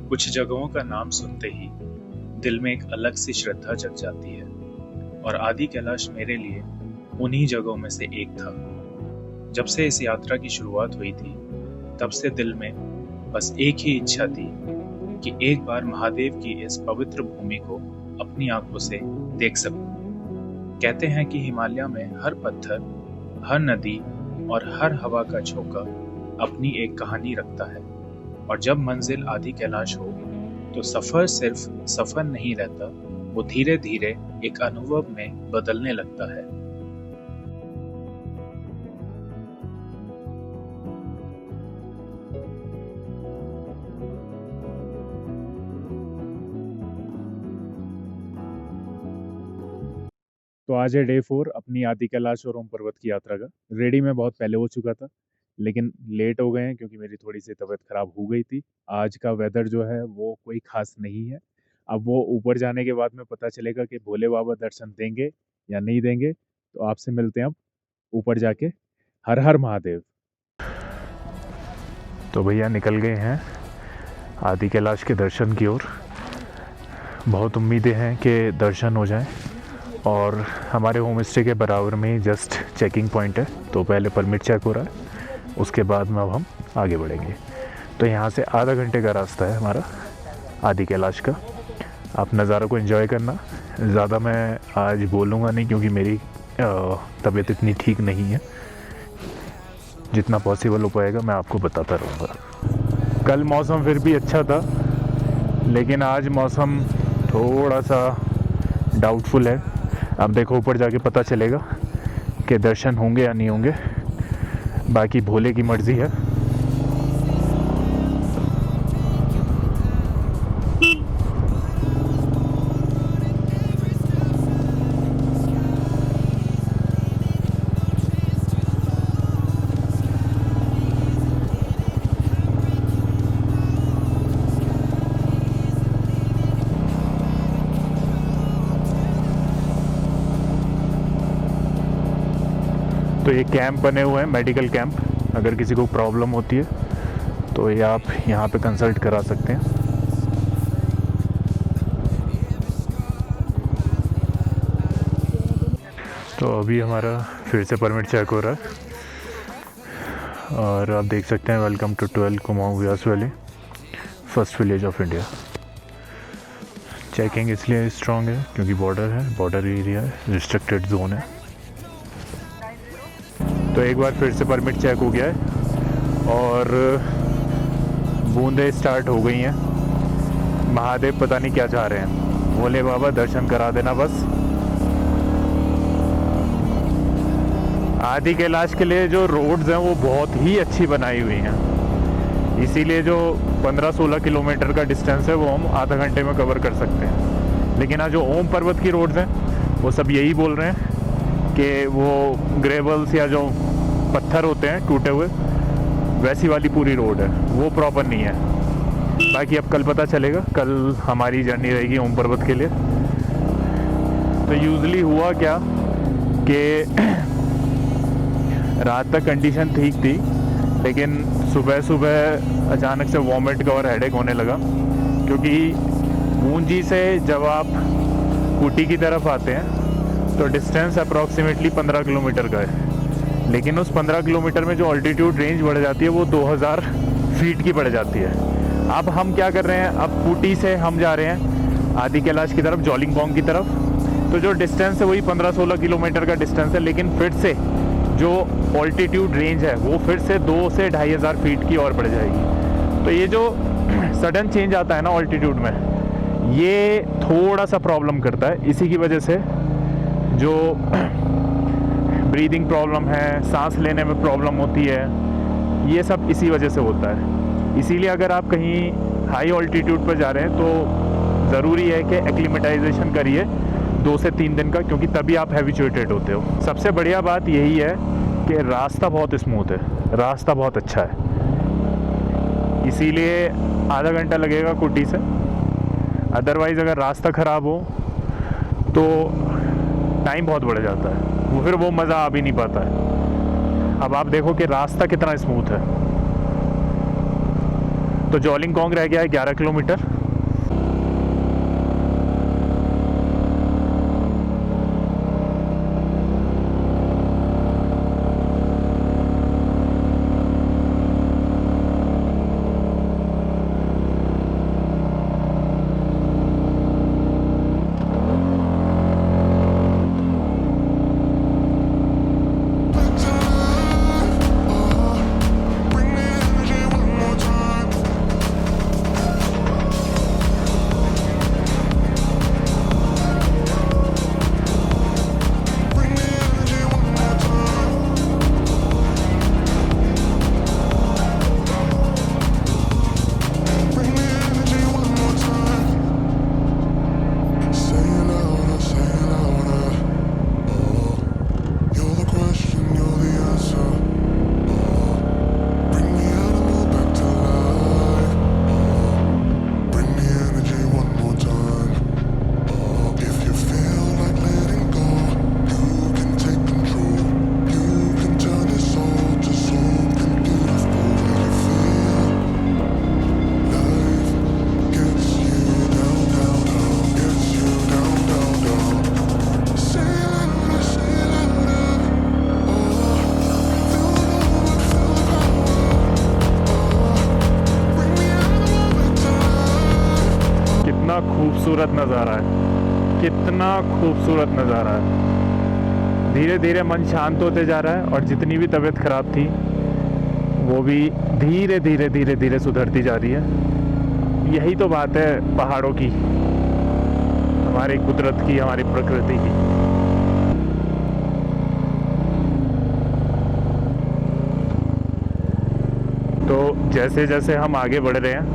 कुछ जगहों का नाम सुनते ही दिल में एक अलग सी श्रद्धा जग जाती है और आदि कैलाश मेरे लिए उन्हीं जगहों में से एक था। जब से इस यात्रा की शुरुआत हुई थी तब से दिल में बस एक ही इच्छा थी कि एक बार महादेव की इस पवित्र भूमि को अपनी आंखों से देख सकूं। कहते हैं कि हिमालय में हर पत्थर, हर नदी और हर हवा का झोंका अपनी एक कहानी रखता है और जब मंजिल आदि कैलाश हो तो सफर सिर्फ सफर नहीं रहता, वो धीरे धीरे एक अनुभव में बदलने लगता है। तो आज है डे 4 अपनी आदि कैलाश और ओम पर्वत की यात्रा का। रेडी मैं बहुत पहले हो चुका था, लेकिन लेट हो गए हैं क्योंकि मेरी थोड़ी सी तबीयत खराब हो गई थी। आज का वेदर जो है वो कोई खास नहीं है। अब वो ऊपर जाने के बाद में पता चलेगा कि भोले बाबा दर्शन देंगे या नहीं देंगे। तो आपसे मिलते हैं अब ऊपर जाके। हर हर महादेव। तो भैया निकल गए हैं आदि कैलाश के दर्शन की ओर। बहुत उम्मीदें हैं कि दर्शन हो जाएं और हमारे होम स्टे के बराबर में ही जस्ट चेकिंग पॉइंट है, तो पहले परमिट चेक हो रहा है, उसके बाद में अब हम आगे बढ़ेंगे। तो यहाँ से आधा घंटे का रास्ता है हमारा आदि कैलाश का। आप नज़ारा को एंजॉय करना। ज़्यादा मैं आज बोलूँगा नहीं क्योंकि मेरी तबीयत इतनी ठीक नहीं है। जितना पॉसिबल हो पाएगा मैं आपको बताता रहूँगा। कल मौसम फिर भी अच्छा था, लेकिन आज मौसम थोड़ा सा डाउटफुल है। अब देखो ऊपर जाके पता चलेगा कि दर्शन होंगे या नहीं होंगे। बाकी भोले की मर्ज़ी है। तो ये कैंप बने हुए हैं, मेडिकल कैंप। अगर किसी को प्रॉब्लम होती है तो ये आप यहाँ पे कंसल्ट करा सकते हैं। तो अभी हमारा फिर से परमिट चेक हो रहा है और आप देख सकते हैं welcome to 12 Kumaon Vyas valley, first village of India. Checking इसलिए स्ट्रॉन्ग है क्योंकि बॉर्डर है, बॉर्डर एरिया है, रिस्ट्रिक्टेड जोन है। तो एक बार फिर से परमिट चेक हो गया है और बूंदें स्टार्ट हो गई हैं। महादेव पता नहीं क्या चाह रहे हैं। भोले बाबा दर्शन करा देना बस। आदि कैलाश के लिए जो रोड्स हैं वो बहुत ही अच्छी बनाई हुई हैं, इसीलिए जो 15-16 किलोमीटर का डिस्टेंस है वो हम आधा घंटे में कवर कर सकते हैं। लेकिन आज जो ओम पर्वत की रोड्स हैं वो सब यही बोल रहे हैं कि वो ग्रेवल्स या जो पत्थर होते हैं टूटे हुए, वैसी वाली पूरी रोड है, वो प्रॉपर नहीं है। बाकी अब कल पता चलेगा। कल हमारी जर्नी रहेगी ओम पर्वत के लिए। तो यूजुअली हुआ क्या कि रात तक कंडीशन ठीक थी, लेकिन सुबह सुबह अचानक से वॉमिट का और हेडेक होने लगा, क्योंकि गूंजी से जब आप कुटी की तरफ आते हैं तो डिस्टेंस अप्रॉक्सीमेटली 15 किलोमीटर का है। लेकिन उस 15 किलोमीटर में जो ऑल्टीट्यूड रेंज बढ़ जाती है वो 2000 फीट की बढ़ जाती है। अब हम क्या कर रहे हैं, अब कुटी से हम जा रहे हैं आदि कैलाश की तरफ, जॉलिंगपोंग की तरफ। तो जो डिस्टेंस है वही 15-16 किलोमीटर का डिस्टेंस है, लेकिन फिर से जो ऑल्टीट्यूड रेंज है वो फिर से 2 से 2500 फीट की और बढ़ जाएगी। तो ये जो सडन चेंज आता है ना ऑल्टीट्यूड में, ये थोड़ा सा प्रॉब्लम करता है। इसी की वजह से जो ब्रीदिंग प्रॉब्लम है, सांस लेने में प्रॉब्लम होती है, ये सब इसी वजह से होता है। इसीलिए अगर आप कहीं हाई ऑल्टीट्यूड पर जा रहे हैं तो ज़रूरी है कि एक्लिमेटाइजेशन करिए 2 से 3 दिन का, क्योंकि तभी आप हैबिचुएटेड होते हो। सबसे बढ़िया बात यही है कि रास्ता बहुत स्मूथ है, रास्ता बहुत अच्छा है, इसीलिए आधा घंटा लगेगा कुटी से। अदरवाइज़ अगर रास्ता ख़राब हो तो टाइम बहुत बढ़ जाता है, फिर वो मज़ा आ भी नहीं पाता है। अब आप देखो कि रास्ता कितना स्मूथ है। तो तो जोलिंगकोंग रह गया है 11 किलोमीटर। खूबसूरत नज़ारा है, कितना खूबसूरत नज़ारा है। धीरे धीरे मन शांत होते जा रहा है और जितनी भी तबीयत ख़राब थी वो भी धीरे धीरे धीरे धीरे सुधरती जा रही है। यही तो बात है पहाड़ों की, हमारी कुदरत की, हमारी प्रकृति की। तो जैसे जैसे हम आगे बढ़ रहे हैं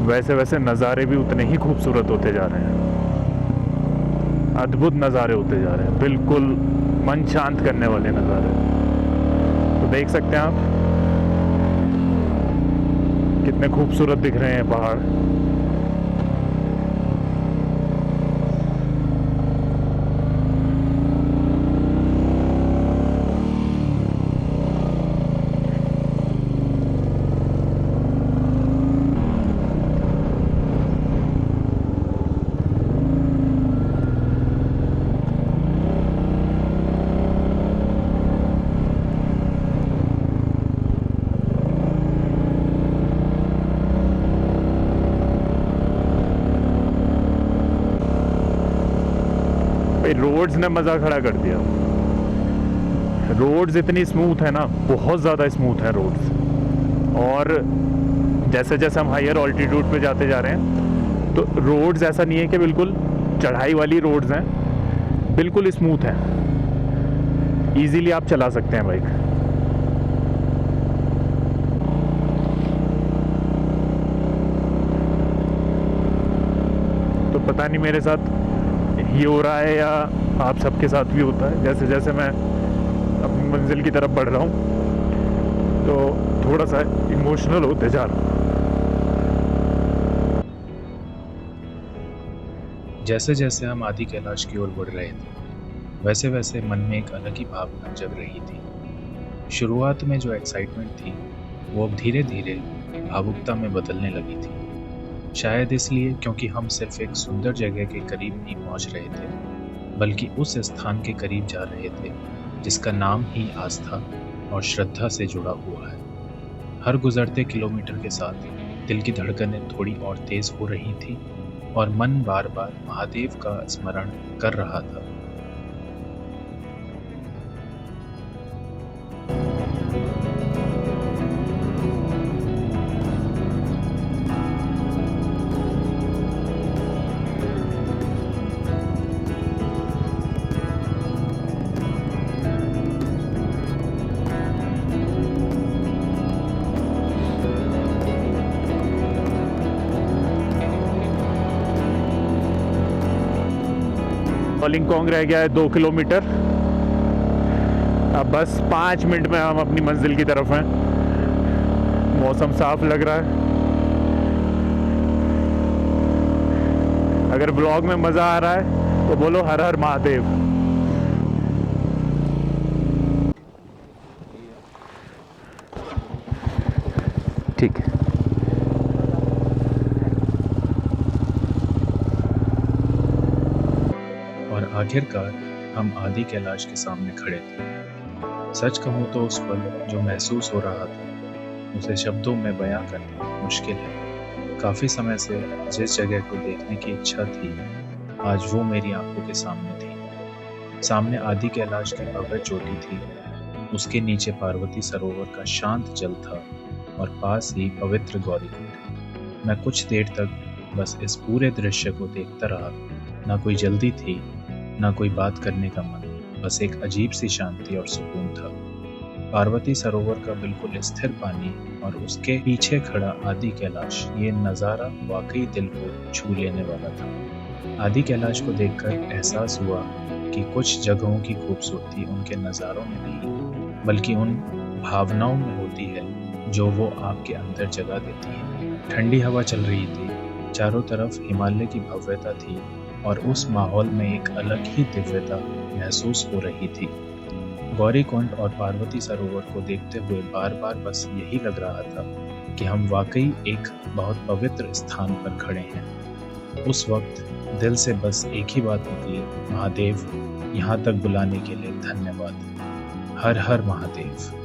वैसे वैसे नज़ारे भी उतने ही खूबसूरत होते जा रहे हैं। अद्भुत नज़ारे होते जा रहे हैं, बिल्कुल मन शांत करने वाले नज़ारे। तो देख सकते हैं आप कितने खूबसूरत दिख रहे हैं पहाड़। रोड्स ने मज़ा खड़ा कर दिया। रोड्स इतनी स्मूथ है ना, बहुत ज़्यादा स्मूथ है रोड्स। और जैसे जैसे हम हायर ऑल्टीट्यूड पे जाते जा रहे हैं तो रोड्स ऐसा नहीं है कि बिल्कुल चढ़ाई वाली रोड्स हैं, बिल्कुल स्मूथ है, इजीली आप चला सकते हैं बाइक। तो पता नहीं मेरे साथ ये हो रहा है या आप सबके साथ भी होता है। जैसे जैसे मैं अपनी मंजिल की तरफ बढ़ रहा हूँ तो थोड़ा सा इमोशनल होते जा रहा हूँ। जैसे जैसे हम आदि कैलाश की ओर बढ़ रहे थे वैसे वैसे मन में एक अलग ही भावना जग रही थी। शुरुआत में जो एक्साइटमेंट थी वो अब धीरे धीरे भावुकता में बदलने लगी थी। शायद इसलिए क्योंकि हम सिर्फ एक सुंदर जगह के करीब नहीं पहुंच रहे थे, बल्कि उस स्थान के करीब जा रहे थे जिसका नाम ही आस्था और श्रद्धा से जुड़ा हुआ है। हर गुजरते किलोमीटर के साथ दिल की धड़कनें थोड़ी और तेज हो रही थी और मन बार बार महादेव का स्मरण कर रहा था। जोलिंगकोंग रह गया है 2 किलोमीटर। अब बस 5 मिनट में हम अपनी मंजिल की तरफ हैं। मौसम साफ लग रहा है। अगर ब्लॉग में मज़ा आ रहा है तो बोलो हर हर महादेव। ठीक है। आखिरकार हम आदि कैलाश के सामने खड़े थे। सच कहूँ तो उस पल जो महसूस हो रहा था उसे शब्दों में बयां करना मुश्किल है। काफी समय से जिस जगह को देखने की इच्छा थी आज वो मेरी आंखों के सामने थी। सामने आदि कैलाश की भव्य चोटी थी, उसके नीचे पार्वती सरोवर का शांत जल था और पास ही पवित्र गौरीकुंड। मैं कुछ देर तक बस इस पूरे दृश्य को देखता रहा। ना कोई जल्दी थी, ना कोई बात करने का मन, बस एक अजीब सी शांति और सुकून था। पार्वती सरोवर का बिल्कुल स्थिर पानी और उसके पीछे खड़ा आदि कैलाश, ये नज़ारा वाकई दिल को छू लेने वाला था। आदि कैलाश को देखकर एहसास हुआ कि कुछ जगहों की खूबसूरती उनके नज़ारों में नहीं बल्कि उन भावनाओं में होती है जो वो आपके अंदर जगा देती है। ठंडी हवा चल रही थी, चारों तरफ हिमालय की भव्यता थी और उस माहौल में एक अलग ही दिव्यता महसूस हो रही थी। गौरीकुंड और पार्वती सरोवर को देखते हुए बार बार बस यही लग रहा था कि हम वाकई एक बहुत पवित्र स्थान पर खड़े हैं। उस वक्त दिल से बस एक ही बात निकली, महादेव, यहाँ तक बुलाने के लिए धन्यवाद। हर हर महादेव।